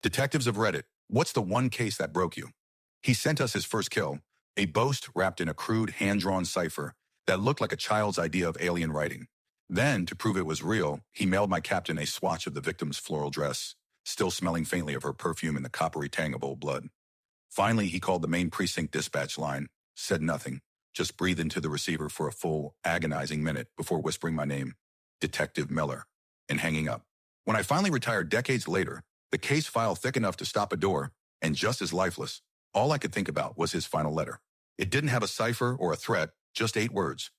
Detectives have read it. What's the one case that broke you? He sent us his first kill, a boast wrapped in a crude hand-drawn cipher that looked like a child's idea of alien writing. Then, to prove it was real, he mailed my captain a swatch of the victim's floral dress, still smelling faintly of her perfume in the coppery tang of old blood. Finally, he called the main precinct dispatch line, said nothing, just breathed into the receiver for a full, agonizing minute before whispering my name, Detective Miller, and hanging up. When I finally retired decades later, the case file thick enough to stop a door, and just as lifeless, all I could think about was his final letter. It didn't have a cipher or a threat, just 8 words.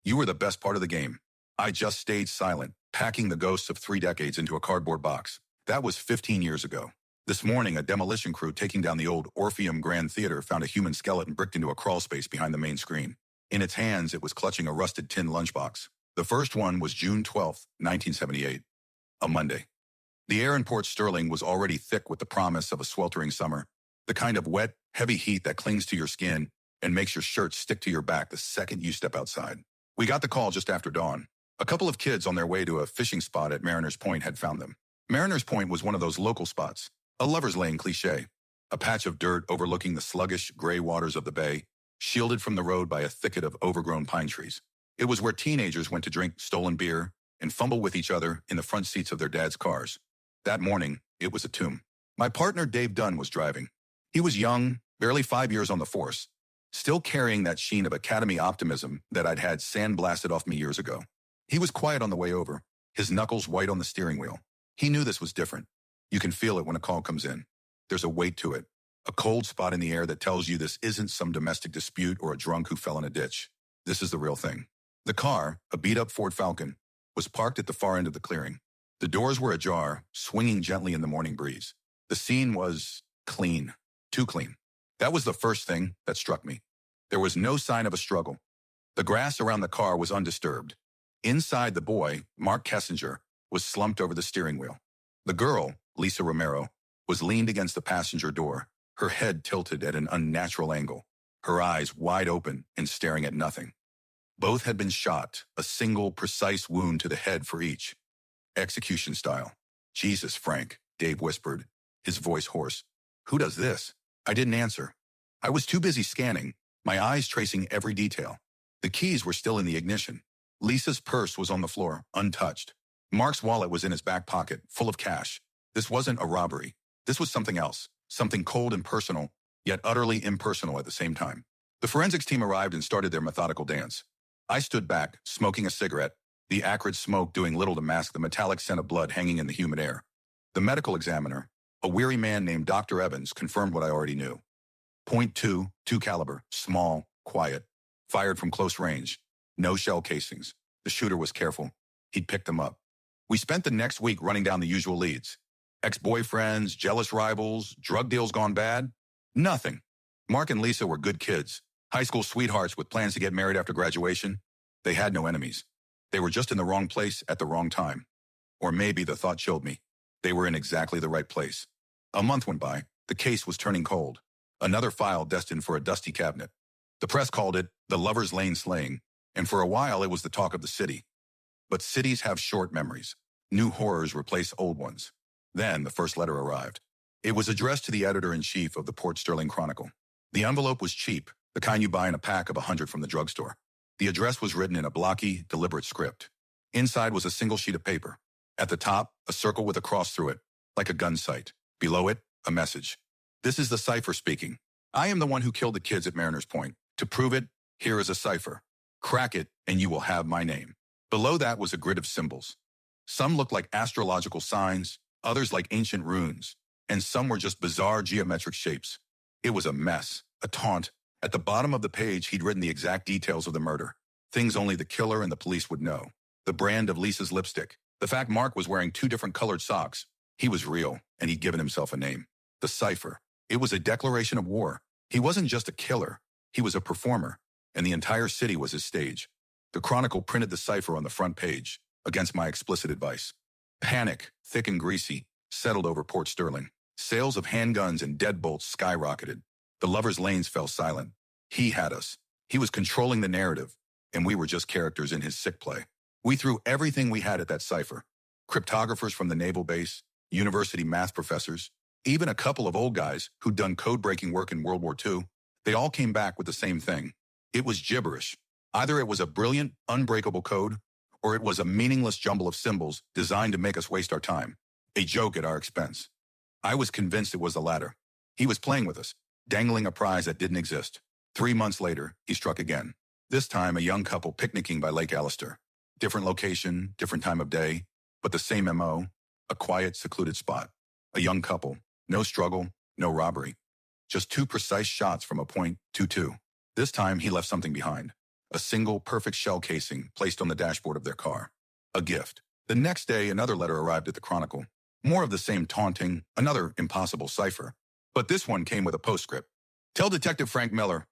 You were the best part of the game. I just stayed silent, packing the ghosts of 3 decades into a cardboard box. That was 15 years ago. This morning, a demolition crew taking down the old Orpheum Grand Theater found a human skeleton bricked into a crawl space behind the main screen. In its hands, it was clutching a rusted tin lunchbox. The first one was June 12, 1978, a Monday. The air in Port Sterling was already thick with the promise of a sweltering summer, the kind of wet, heavy heat that clings to your skin and makes your shirt stick to your back the second you step outside. We got the call just after dawn. A couple of kids on their way to a fishing spot at Mariner's Point had found them. Mariner's Point was one of those local spots, a lover's lane cliché, a patch of dirt overlooking the sluggish, gray waters of the bay, shielded from the road by a thicket of overgrown pine trees. It was where teenagers went to drink stolen beer and fumble with each other in the front seats of their dad's cars. That morning, it was a tomb. My partner, Dave Dunn, was driving. He was young, barely 5 years on the force, still carrying that sheen of academy optimism that I'd had sandblasted off me years ago. He was quiet on the way over, his knuckles white on the steering wheel. He knew this was different. You can feel it when a call comes in. There's a weight to it, a cold spot in the air that tells you this isn't some domestic dispute or a drunk who fell in a ditch. This is the real thing. The car, a beat-up Ford Falcon, was parked at the far end of the clearing. The doors were ajar, swinging gently in the morning breeze. The scene was clean, too clean. That was the first thing that struck me. There was no sign of a struggle. The grass around the car was undisturbed. Inside, the boy, Mark Kessinger, was slumped over the steering wheel. The girl, Lisa Romero, was leaned against the passenger door, her head tilted at an unnatural angle, her eyes wide open and staring at nothing. Both had been shot, a single, precise wound to the head for each. Execution style. Jesus, Frank, Dave whispered, his voice hoarse. Who does this? I didn't answer. I was too busy scanning, my eyes tracing every detail. The keys were still in the ignition. Lisa's purse was on the floor, untouched. Mark's wallet was in his back pocket, full of cash. This wasn't a robbery. This was something else, something cold and personal, yet utterly impersonal at the same time. The forensics team arrived and started their methodical dance. I stood back, smoking a cigarette, the acrid smoke doing little to mask the metallic scent of blood hanging in the humid air. The medical examiner, a weary man named Dr. Evans, confirmed what I already knew. .22 caliber, small, quiet, fired from close range. No shell casings. The shooter was careful. He'd picked them up. We spent the next week running down the usual leads. Ex-boyfriends, jealous rivals, drug deals gone bad. Nothing. Mark and Lisa were good kids, high school sweethearts with plans to get married after graduation. They had no enemies. They were just in the wrong place at the wrong time. Or maybe the thought chilled me. They were in exactly the right place. A month went by. The case was turning cold. Another file destined for a dusty cabinet. The press called it the Lover's Lane slaying, and for a while it was the talk of the city. But cities have short memories. New horrors replace old ones. Then the first letter arrived. It was addressed to the editor-in-chief of the Port Sterling Chronicle. The envelope was cheap, the kind you buy in a pack of 100 from the drugstore. The address was written in a blocky, deliberate script. Inside was a single sheet of paper. At the top, a circle with a cross through it, like a gun sight. Below it, a message. This is the cipher speaking. I am the one who killed the kids at Mariner's Point. To prove it, here is a cipher. Crack it, and you will have my name. Below that was a grid of symbols. Some looked like astrological signs, others like ancient runes, and some were just bizarre geometric shapes. It was a mess, a taunt. At the bottom of the page, he'd written the exact details of the murder. Things only the killer and the police would know. The brand of Lisa's lipstick. The fact Mark was wearing 2 different colored socks. He was real, and he'd given himself a name. The cipher. It was a declaration of war. He wasn't just a killer. He was a performer, and the entire city was his stage. The Chronicle printed the cipher on the front page, against my explicit advice. Panic, thick and greasy, settled over Port Sterling. Sales of handguns and deadbolts skyrocketed. The Lover's Lanes fell silent. He had us. He was controlling the narrative, and we were just characters in his sick play. We threw everything we had at that cipher. Cryptographers from the naval base, university math professors, Even a couple of old guys who'd done code-breaking work in World War II, they all came back with the same thing. It was gibberish. Either it was a brilliant, unbreakable code, or it was a meaningless jumble of symbols designed to make us waste our time. A joke at our expense. I was convinced it was the latter. He was playing with us, dangling a prize that didn't exist. 3 months later, he struck again. This time, a young couple picnicking by Lake Allister. Different location, different time of day, but the same MO, a quiet, secluded spot. A young couple, no struggle, no robbery. Just 2 precise shots from a .22. This time, he left something behind. A single, perfect shell casing placed on the dashboard of their car. A gift. The next day, another letter arrived at the Chronicle. More of the same taunting, another impossible cipher. But this one came with a postscript. Tell Detective Frank Miller,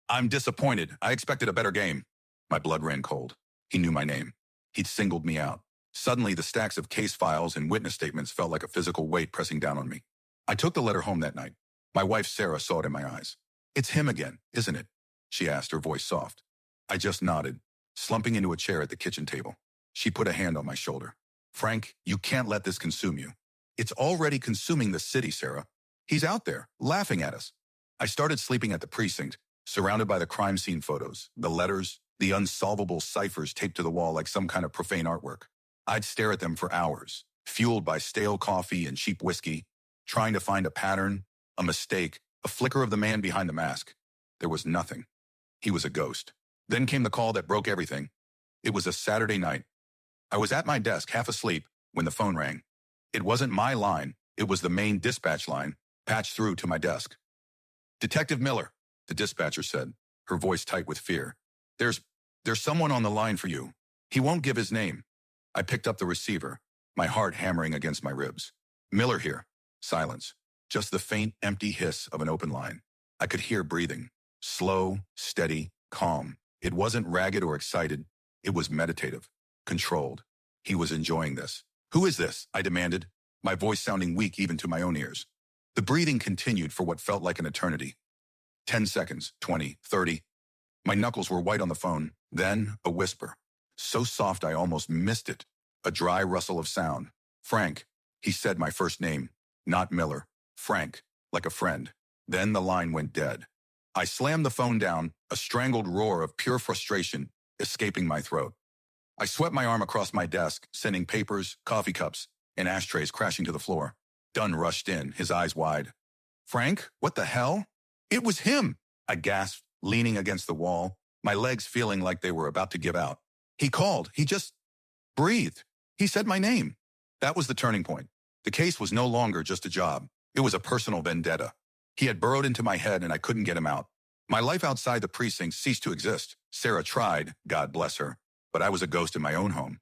I'm disappointed. I expected a better game. My blood ran cold. He knew my name. He'd singled me out. Suddenly, the stacks of case files and witness statements felt like a physical weight pressing down on me. I took the letter home that night. My wife, Sarah, saw it in my eyes. It's him again, isn't it? She asked, her voice soft. I just nodded, slumping into a chair at the kitchen table. She put a hand on my shoulder. Frank, you can't let this consume you. It's already consuming the city, Sarah. He's out there, laughing at us. I started sleeping at the precinct, surrounded by the crime scene photos, the letters, the unsolvable ciphers taped to the wall like some kind of profane artwork. I'd stare at them for hours, fueled by stale coffee and cheap whiskey, trying to find a pattern, a mistake, a flicker of the man behind the mask. There was nothing. He was a ghost. Then came the call that broke everything. It was a Saturday night. I was at my desk, half asleep, when the phone rang. It wasn't my line. It was the main dispatch line, patched through to my desk. Detective Miller, the dispatcher said, her voice tight with fear. There's someone on the line for you. He won't give his name. I picked up the receiver, my heart hammering against my ribs. Miller here. Silence. Just the faint, empty hiss of an open line. I could hear breathing. Slow, steady, calm. It wasn't ragged or excited. It was meditative, controlled. He was enjoying this. Who is this? I demanded, my voice sounding weak even to my own ears. The breathing continued for what felt like an eternity. 10 seconds, 20, 30. My knuckles were white on the phone. Then a whisper. So soft I almost missed it. A dry rustle of sound. Frank. He said my first name. Not Miller. Frank. Like a friend. Then the line went dead. I slammed the phone down, a strangled roar of pure frustration escaping my throat. I swept my arm across my desk, sending papers, coffee cups, and ashtrays crashing to the floor. Dunn rushed in, his eyes wide. Frank, what the hell? It was him, I gasped, leaning against the wall, my legs feeling like they were about to give out. He called. He just breathed. He said my name. That was the turning point. The case was no longer just a job. It was a personal vendetta. He had burrowed into my head and I couldn't get him out. My life outside the precinct ceased to exist. Sarah tried, God bless her, but I was a ghost in my own home.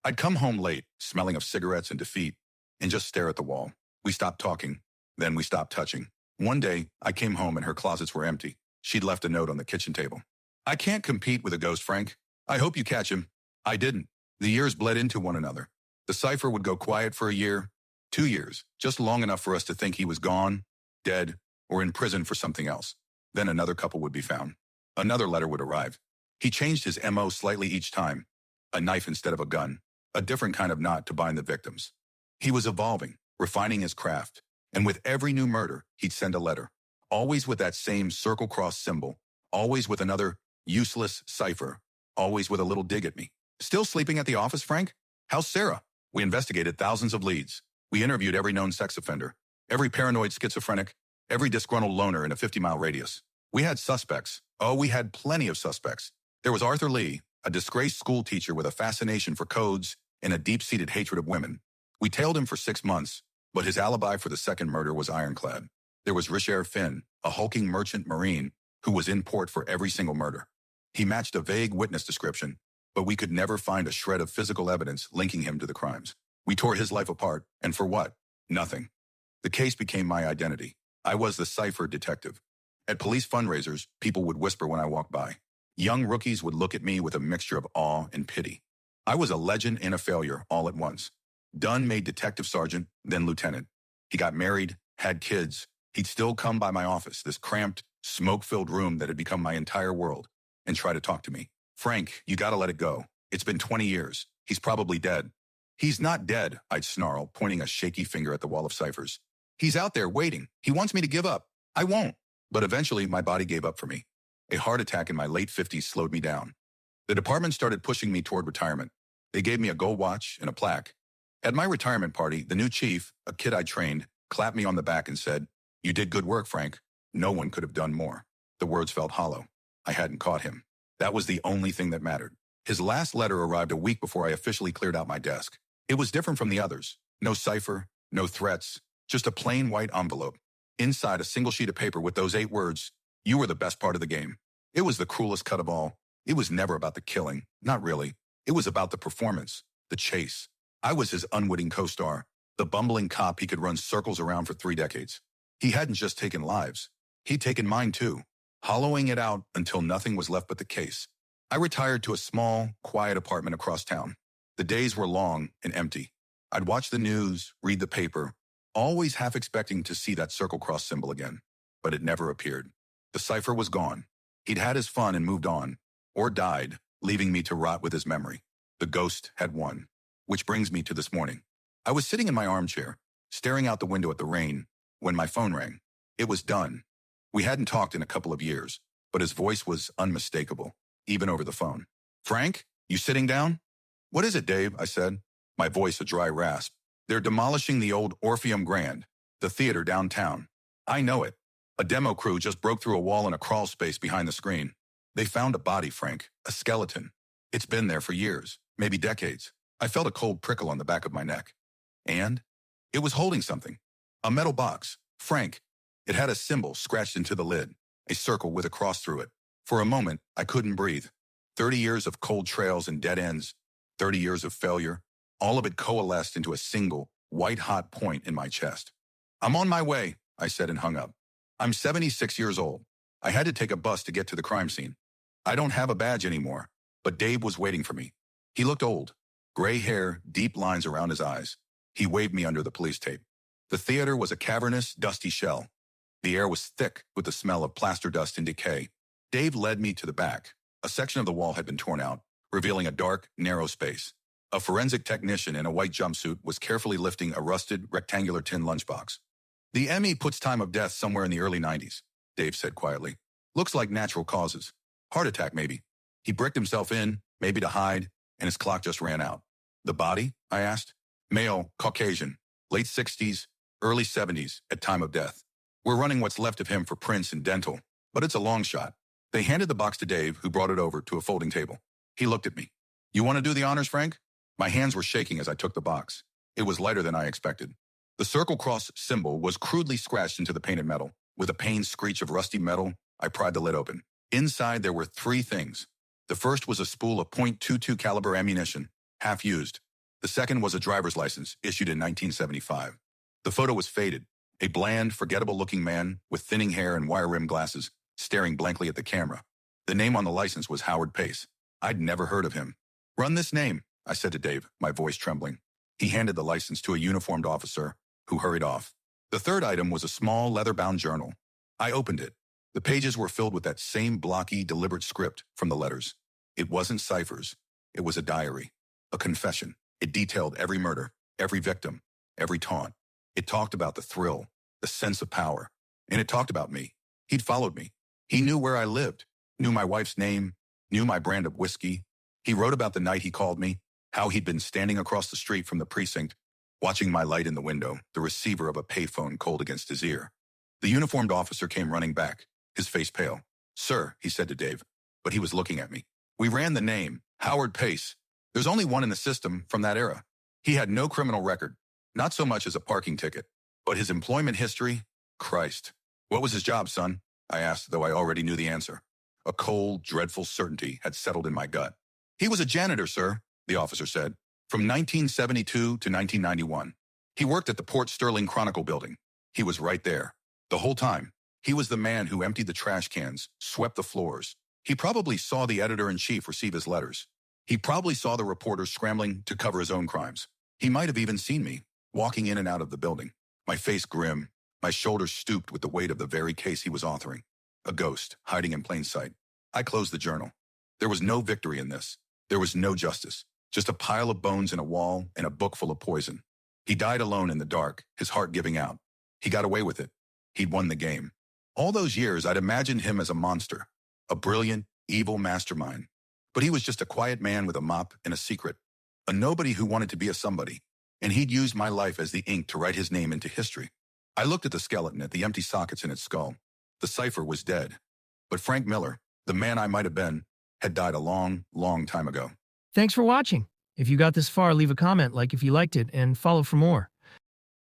I'd come home late, smelling of cigarettes and defeat, and just stare at the wall. We stopped talking. Then we stopped touching. One day, I came home and her closets were empty. She'd left a note on the kitchen table. I can't compete with a ghost, Frank. I hope you catch him. I didn't. The years bled into one another. The cipher would go quiet for a year, 2 years, just long enough for us to think he was gone, dead, or in prison for something else. Then another couple would be found. Another letter would arrive. He changed his MO slightly each time. A knife instead of a gun. A different kind of knot to bind the victims. He was evolving, refining his craft. And with every new murder, he'd send a letter. Always with that same circle cross symbol. Always with another useless cipher. Always with a little dig at me. Still sleeping at the office, Frank? How's Sarah? We investigated thousands of leads. We interviewed every known sex offender. Every paranoid schizophrenic. Every disgruntled loner in a 50-mile radius. We had suspects. Oh, we had plenty of suspects. There was Arthur Lee, a disgraced school teacher with a fascination for codes and a deep-seated hatred of women. We tailed him for 6 months, but his alibi for the second murder was ironclad. There was Richard Finn, a hulking merchant marine who was in port for every single murder. He matched a vague witness description, but we could never find a shred of physical evidence linking him to the crimes. We tore his life apart, and for what? Nothing. The case became my identity. I was the cipher detective. At police fundraisers, people would whisper when I walked by. Young rookies would look at me with a mixture of awe and pity. I was a legend and a failure all at once. Dunn made detective sergeant, then lieutenant. He got married, had kids. He'd still come by my office, this cramped, smoke-filled room that had become my entire world, and try to talk to me. Frank, you gotta let it go. It's been 20 years. He's probably dead. He's not dead, I'd snarl, pointing a shaky finger at the wall of ciphers. He's out there waiting. He wants me to give up. I won't. But eventually, my body gave up for me. A heart attack in my late 50s slowed me down. The department started pushing me toward retirement. They gave me a gold watch and a plaque. At my retirement party, the new chief, a kid I trained, clapped me on the back and said, "You did good work, Frank. No one could have done more." The words felt hollow. I hadn't caught him. That was the only thing that mattered. His last letter arrived a week before I officially cleared out my desk. It was different from the others. No cipher, no threats, just a plain white envelope. Inside, a single sheet of paper with those 8 words, "You were the best part of the game." It was the cruelest cut of all. It was never about the killing. Not really. It was about the performance, the chase. I was his unwitting co-star, the bumbling cop he could run circles around for 3 decades. He hadn't just taken lives. He'd taken mine too, hollowing it out until nothing was left but the case. I retired to a small, quiet apartment across town. The days were long and empty. I'd watch the news, read the paper, always half expecting to see that circle cross symbol again. But it never appeared. The cipher was gone. He'd had his fun and moved on, or died, leaving me to rot with his memory. The ghost had won. Which brings me to this morning. I was sitting in my armchair, staring out the window at the rain, when my phone rang. It was Dunn. We hadn't talked in a couple of years, but his voice was unmistakable, even over the phone. "Frank, you sitting down?" "What is it, Dave?" I said, my voice a dry rasp. "They're demolishing the old Orpheum Grand, the theater downtown. I know it. A demo crew just broke through a wall in a crawl space behind the screen. They found a body, Frank, a skeleton. It's been there for years, maybe decades." I felt a cold prickle on the back of my neck. And it was holding something. A metal box. Frank. It had a symbol scratched into the lid, a circle with a cross through it. For a moment, I couldn't breathe. 30 years of cold trails and dead ends, 30 years of failure, all of it coalesced into a single, white-hot point in my chest. "I'm on my way," I said and hung up. "I'm 76 years old. I had to take a bus to get to the crime scene. I don't have a badge anymore, but Dave was waiting for me. He looked old. Gray hair, deep lines around his eyes. He waved me under the police tape. The theater was a cavernous, dusty shell. The air was thick with the smell of plaster dust and decay. Dave led me to the back. A section of the wall had been torn out, revealing a dark, narrow space. A forensic technician in a white jumpsuit was carefully lifting a rusted, rectangular tin lunchbox. "The ME puts time of death somewhere in the early 90s, Dave said quietly. "Looks like natural causes. Heart attack, maybe. He bricked himself in, maybe to hide, and his clock just ran out." "The body?" I asked. "Male, Caucasian, late 60s, early 70s, at time of death. We're running what's left of him for prints and dental, but it's a long shot." They handed the box to Dave, who brought it over to a folding table. He looked at me. "You want to do the honors, Frank?" My hands were shaking as I took the box. It was lighter than I expected. The circle cross symbol was crudely scratched into the painted metal. With a pained screech of rusty metal, I pried the lid open. Inside, there were 3 things. The first was a spool of .22 caliber ammunition, half used. The second was a driver's license, issued in 1975. The photo was faded. A bland, forgettable-looking man with thinning hair and wire-rimmed glasses, staring blankly at the camera. The name on the license was Howard Pace. I'd never heard of him. "Run this name," I said to Dave, my voice trembling. He handed the license to a uniformed officer, who hurried off. The third item was a small, leather-bound journal. I opened it. The pages were filled with that same blocky, deliberate script from the letters. It wasn't ciphers. It was a diary, a confession. It detailed every murder, every victim, every taunt. It talked about the thrill, the sense of power. And it talked about me. He'd followed me. He knew where I lived, knew my wife's name, knew my brand of whiskey. He wrote about the night he called me, how he'd been standing across the street from the precinct, watching my light in the window, the receiver of a payphone cold against his ear. The uniformed officer came running back, his face pale. "Sir," he said to Dave, but he was looking at me. "We ran the name, Howard Pace. There's only one in the system from that era. He had no criminal record, not so much as a parking ticket. But his employment history? Christ. What was his job, son?" I asked, though I already knew the answer. A cold, dreadful certainty had settled in my gut. "He was a janitor, sir," the officer said, "from 1972 to 1991. He worked at the Port Sterling Chronicle building. He was right there. The whole time. He was the man who emptied the trash cans, swept the floors. He probably saw the editor-in-chief receive his letters. He probably saw the reporters scrambling to cover his own crimes. He might have even seen me, walking in and out of the building, my face grim, my shoulders stooped with the weight of the very case he was authoring. A ghost, hiding in plain sight. I closed the journal. There was no victory in this. There was no justice. Just a pile of bones in a wall and a book full of poison. He died alone in the dark, his heart giving out. He got away with it. He'd won the game. All those years, I'd imagined him as a monster, a brilliant, evil mastermind. But he was just a quiet man with a mop and a secret, a nobody who wanted to be a somebody. And he'd used my life as the ink to write his name into history. I looked at the skeleton, at the empty sockets in its skull. The cipher was dead. But Frank Miller, the man I might have been, had died a long, long time ago. Thanks for watching. If you got this far, leave a comment, like if you liked it, and follow for more.